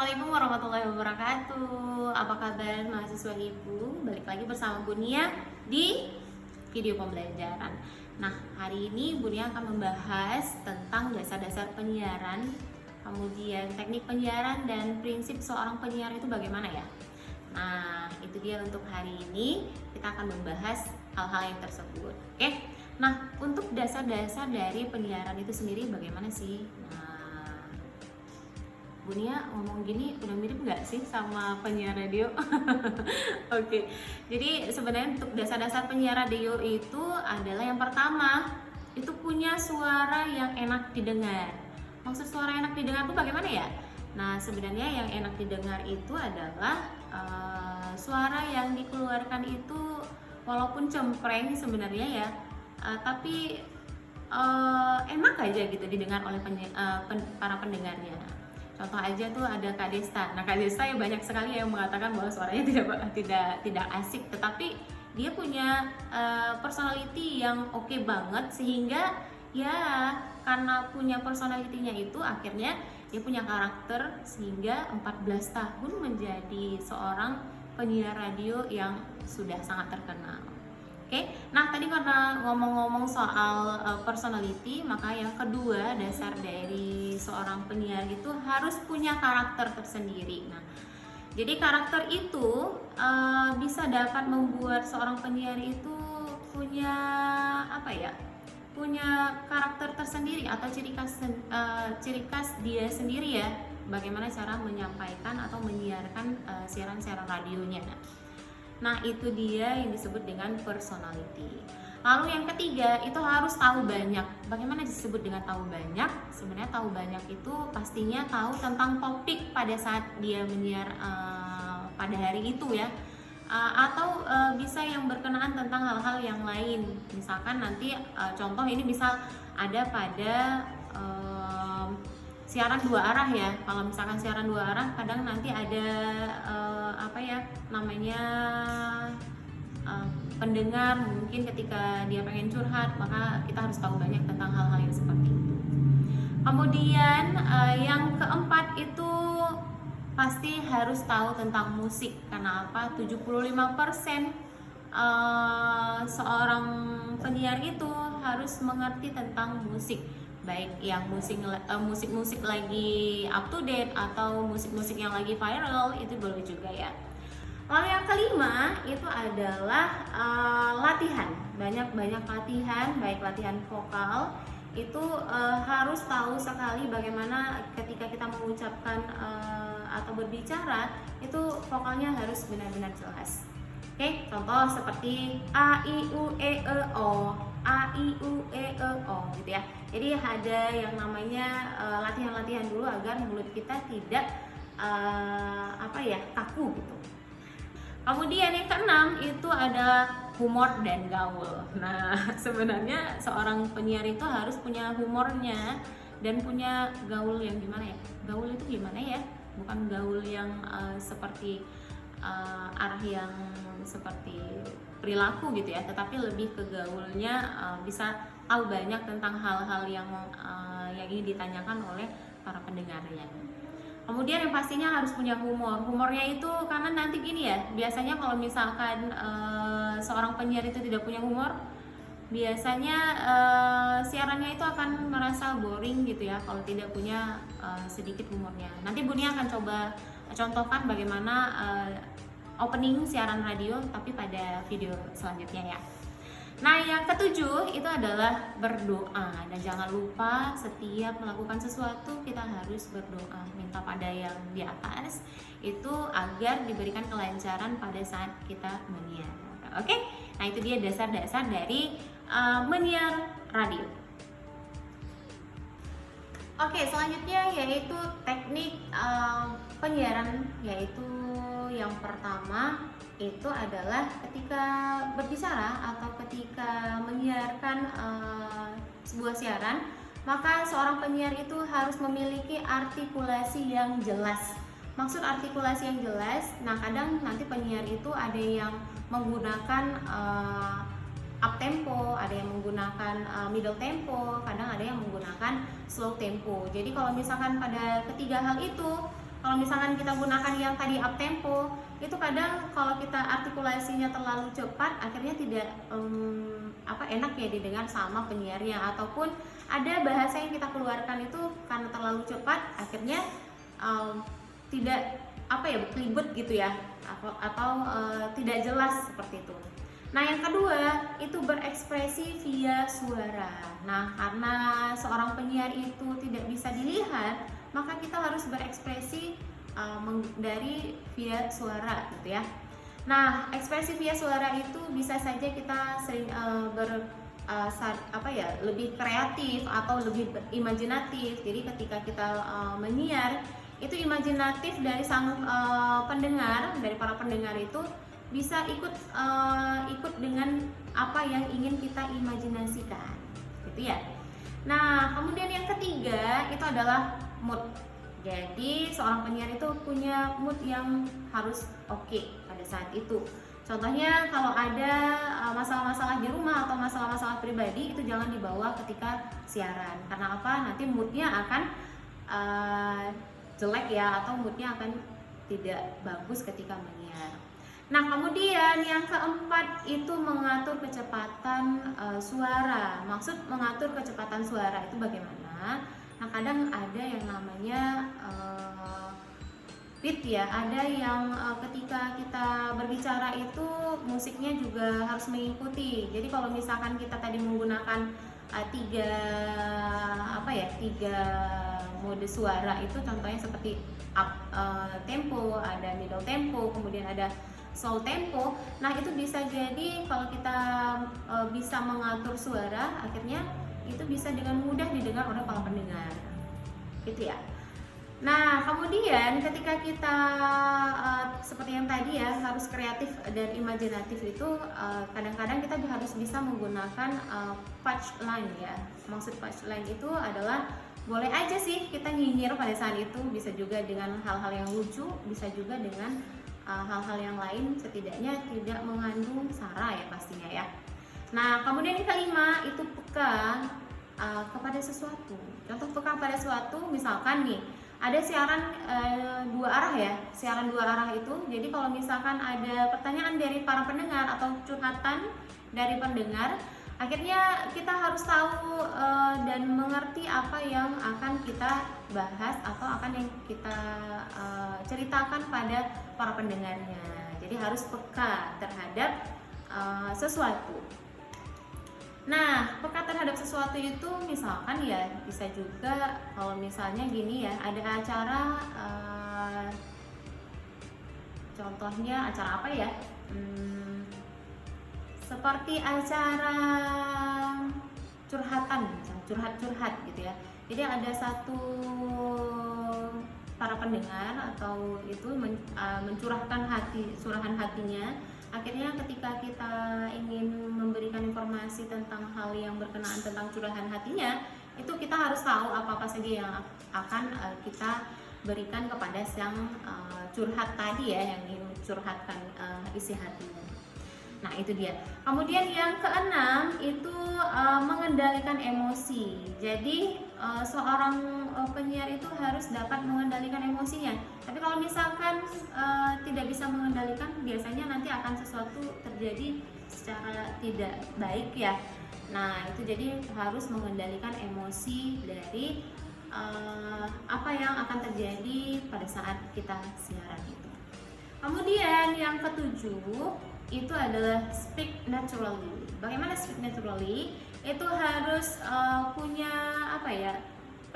Assalamualaikum warahmatullahi wabarakatuh. Apa kabar mahasiswa Ibu? Balik lagi bersama Bu Nia di video pembelajaran. Nah, hari ini Bu Nia akan membahas tentang dasar-dasar penyiaran, kemudian teknik penyiaran dan prinsip seorang penyiar itu bagaimana ya. Nah, itu dia untuk hari ini kita akan membahas hal-hal yang tersebut. Oke. Nah, untuk dasar-dasar dari penyiaran itu sendiri bagaimana sih? Nah, Bu Nia ngomong gini udah mirip nggak sih sama penyiar radio? Oke, jadi sebenarnya untuk dasar-dasar penyiar radio itu adalah yang pertama itu punya suara yang enak didengar. Maksud suara enak didengar itu bagaimana ya? Nah, sebenarnya yang enak didengar itu adalah suara yang dikeluarkan itu walaupun cempreng sebenarnya ya, tapi enak aja gitu didengar oleh para pendengarnya. Contoh aja tuh ada Kak Desta. Nah, Kak Desta ya banyak sekali yang mengatakan bahwa suaranya tidak asik, tetapi dia punya personality yang oke banget, sehingga ya karena punya personality-nya itu akhirnya dia punya karakter sehingga 14 tahun menjadi seorang penyiar radio yang sudah sangat terkenal. Oke, nah tadi karena ngomong-ngomong soal personality, maka yang kedua dasar dari seorang penyiar itu harus punya karakter tersendiri. Nah, jadi karakter itu bisa dapat membuat seorang penyiar itu punya apa ya? Punya karakter tersendiri atau ciri khas dia sendiri ya. Bagaimana cara menyampaikan atau menyiarkan siaran-siaran radionya. Nah, itu dia yang disebut dengan personality. Lalu yang ketiga itu harus tahu banyak. Bagaimana disebut dengan tahu banyak? Sebenarnya tahu banyak itu pastinya tahu tentang topik pada saat dia menyiar pada hari itu ya. Atau bisa yang berkenaan tentang hal-hal yang lain. Misalkan nanti contoh ini bisa ada pada siaran dua arah ya. Kalau misalkan siaran dua arah, kadang nanti ada pendengar mungkin ketika dia pengen curhat, maka kita harus tahu banyak tentang hal-hal yang seperti itu. Kemudian yang keempat itu pasti harus tahu tentang musik. Karena apa? 75% seorang penyiar itu harus mengerti tentang musik, baik yang musik-musik lagi up to date atau musik-musik yang lagi viral, itu boleh juga ya. Lalu yang kelima itu adalah latihan, banyak latihan, baik latihan vokal itu harus tahu sekali bagaimana ketika kita mengucapkan atau berbicara itu vokalnya harus benar-benar jelas. Oke, contoh seperti a i u e e o, a i u e e o gitu ya. Jadi ada yang namanya latihan-latihan dulu agar mulut kita tidak kaku gitu. Kemudian yang keenam itu ada humor dan gaul. Nah, sebenarnya seorang penyiar itu harus punya humornya dan punya gaul yang gimana ya? Gaul itu gimana ya? Bukan gaul yang seperti arah yang seperti perilaku gitu ya, tetapi lebih ke gaulnya bisa tahu banyak tentang hal-hal yang ingin ditanyakan oleh para pendengarnya. Kemudian yang pastinya harus punya humor. Humornya itu karena nanti gini ya, biasanya kalau misalkan seorang penyiar itu tidak punya humor, biasanya siarannya itu akan merasa boring gitu ya kalau tidak punya sedikit humornya. Nanti Bu Nia akan coba contohkan bagaimana opening siaran radio tapi pada video selanjutnya ya. Nah, yang ketujuh itu adalah berdoa. Dan jangan lupa setiap melakukan sesuatu kita harus berdoa, minta pada yang di atas itu agar diberikan kelancaran pada saat kita menyiar. Oke? Nah, itu dia dasar-dasar dari menyiar radio. Oke, selanjutnya yaitu teknik penyiaran, yaitu yang pertama itu adalah ketika berbicara atau ketika menyiarkan sebuah siaran, maka seorang penyiar itu harus memiliki artikulasi yang jelas. Maksud artikulasi yang jelas, nah kadang nanti penyiar itu ada yang menggunakan up tempo, ada yang menggunakan middle tempo, kadang ada yang menggunakan slow tempo. Jadi kalau misalkan pada ketiga hal itu Kalau misalkan kita gunakan yang tadi up tempo, itu kadang kalau kita artikulasinya terlalu cepat, akhirnya tidak enak ya didengar sama penyiarnya, ataupun ada bahasa yang kita keluarkan itu karena terlalu cepat, akhirnya tidak belibet gitu ya, atau tidak jelas seperti itu. Nah, yang kedua itu berekspresi via suara. Nah, karena seorang penyiar itu tidak bisa dilihat, maka kita harus berekspresi dari via suara gitu ya. Nah, ekspresi via suara itu bisa saja kita sering lebih kreatif atau lebih imajinatif. Jadi ketika kita menyiar, itu imajinatif dari sang pendengar, dari para pendengar itu bisa ikut dengan apa yang ingin kita imajinasikan, gitu ya. Nah, kemudian yang ketiga itu adalah mood. Jadi seorang penyiar itu punya mood yang harus oke pada saat itu. Contohnya kalau ada masalah-masalah di rumah atau masalah-masalah pribadi, itu jangan dibawa ketika siaran. Karena apa? Nanti moodnya akan jelek ya, atau moodnya akan tidak bagus ketika menyiar. Nah, kemudian yang keempat itu mengatur kecepatan suara. Maksud mengatur kecepatan suara itu bagaimana? Nah, kadang ada yang namanya beat ya, ada yang ketika kita berbicara itu musiknya juga harus mengikuti. Jadi kalau misalkan kita tadi menggunakan tiga mode suara itu, contohnya seperti up tempo, ada middle tempo, kemudian ada slow tempo. Nah, itu bisa jadi kalau kita bisa mengatur suara, akhirnya itu bisa dengan mudah didengar oleh para pendengar, gitu ya. Nah, kemudian ketika kita seperti yang tadi ya, harus kreatif dan imajinatif itu, kadang-kadang kita harus bisa menggunakan punchline ya. Maksud punchline itu adalah boleh aja sih kita nyinyir pada saat itu, bisa juga dengan hal-hal yang lucu, bisa juga dengan hal-hal yang lain, setidaknya tidak mengandung sara ya pastinya ya. Nah, kemudian yang kelima itu peka kepada sesuatu. Contoh peka pada sesuatu, misalkan nih ada siaran dua arah ya, siaran dua arah itu. Jadi kalau misalkan ada pertanyaan dari para pendengar atau curhatan dari pendengar, akhirnya kita harus tahu dan mengerti apa yang akan kita bahas atau akan yang kita ceritakan pada para pendengarnya. Jadi harus peka terhadap sesuatu. Nah, peka terhadap sesuatu itu misalkan ya bisa juga kalau misalnya gini ya, ada acara contohnya acara apa ya? Seperti acara curhatan, curhat-curhat gitu ya. Jadi ada satu para pendengar atau itu mencurahkan curahan hatinya. Akhirnya ketika kita ingin memberikan informasi tentang hal yang berkenaan tentang curahan hatinya, itu kita harus tahu apa-apa saja yang akan kita berikan kepada sang curhat tadi ya, yang ingin curhatkan isi hatinya. Nah, itu dia. Kemudian yang keenam itu mengendalikan emosi. Jadi seorang penyiar itu harus dapat mengendalikan emosinya. Tapi kalau misalkan tidak bisa mengendalikan, biasanya nanti akan sesuatu terjadi secara tidak baik ya. Nah, itu jadi harus mengendalikan emosi dari apa yang akan terjadi pada saat kita siaran itu. Kemudian yang ketujuh itu adalah speak naturally. Bagaimana speak naturally? Itu harus punya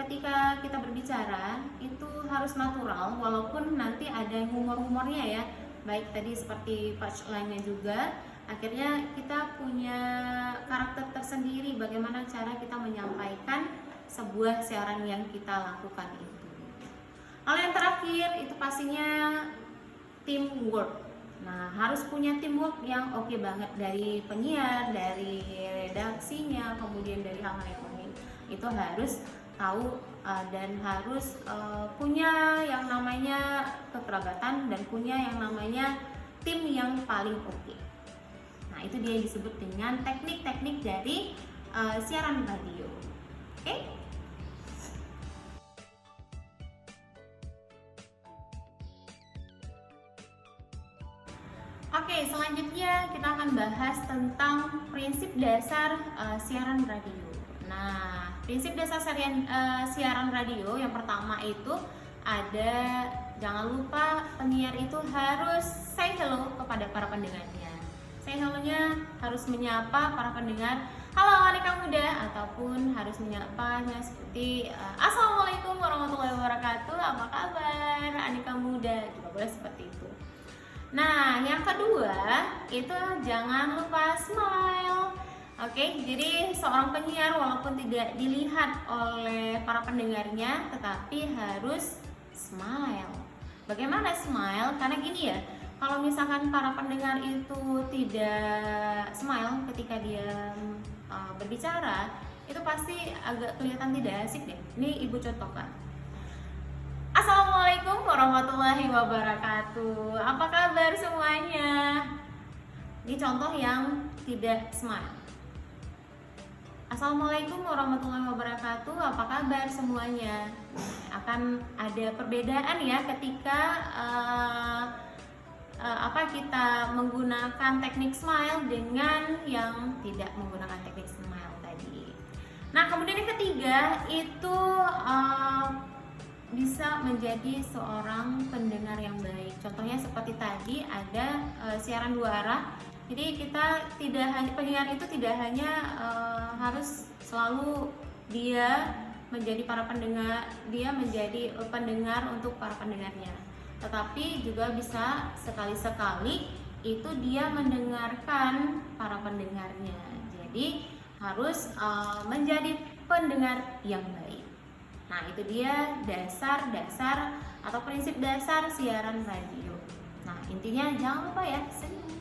ketika kita berbicara itu harus natural, walaupun nanti ada humor-humornya ya. Baik tadi seperti punchline-nya juga. Akhirnya kita punya karakter tersendiri bagaimana cara kita menyampaikan sebuah siaran yang kita lakukan itu. Lalu yang terakhir itu pastinya teamwork. Nah, harus punya teamwork yang oke banget dari penyiar, dari redaksinya, kemudian dari hal-hal yang lain. Itu harus tahu dan harus punya yang namanya kekerabatan dan punya yang namanya tim yang paling oke. Nah, itu dia yang disebut dengan teknik-teknik dari siaran radio. Oke? kita akan bahas tentang prinsip dasar siaran radio. Nah, prinsip dasar siaran radio yang pertama itu ada, jangan lupa penyiar itu harus say hello kepada para pendengarnya. Say hello-nya harus menyapa para pendengar, halo adik muda, ataupun harus menyapanya seperti assalamualaikum warahmatullahi wabarakatuh, apa kabar adik muda, juga boleh seperti itu. Nah, yang kedua itu jangan lupa smile. Oke, jadi seorang penyiar walaupun tidak dilihat oleh para pendengarnya, tetapi harus smile. Bagaimana smile? Karena gini ya, kalau misalkan para pendengar itu tidak smile ketika dia berbicara, itu pasti agak kelihatan tidak asik deh. Ini ibu contohkan. Assalamualaikum warahmatullahi wabarakatuh. Apa kabar semuanya? Ini contoh yang tidak smile. Assalamualaikum warahmatullahi wabarakatuh. Apa kabar semuanya? Akan ada perbedaan ya ketika kita menggunakan teknik smile dengan yang tidak menggunakan teknik smile tadi. Nah, kemudian yang ketiga itu bisa menjadi seorang pendengar yang baik. Contohnya seperti tadi ada siaran dua arah. Jadi kita tidak hanya, penyiar itu tidak hanya harus selalu dia menjadi pendengar untuk para pendengarnya, tetapi juga bisa sekali-sekali itu dia mendengarkan para pendengarnya. Jadi harus menjadi pendengar yang baik. Nah, itu dia dasar-dasar atau prinsip dasar siaran radio. Nah, intinya jangan lupa ya, senyum.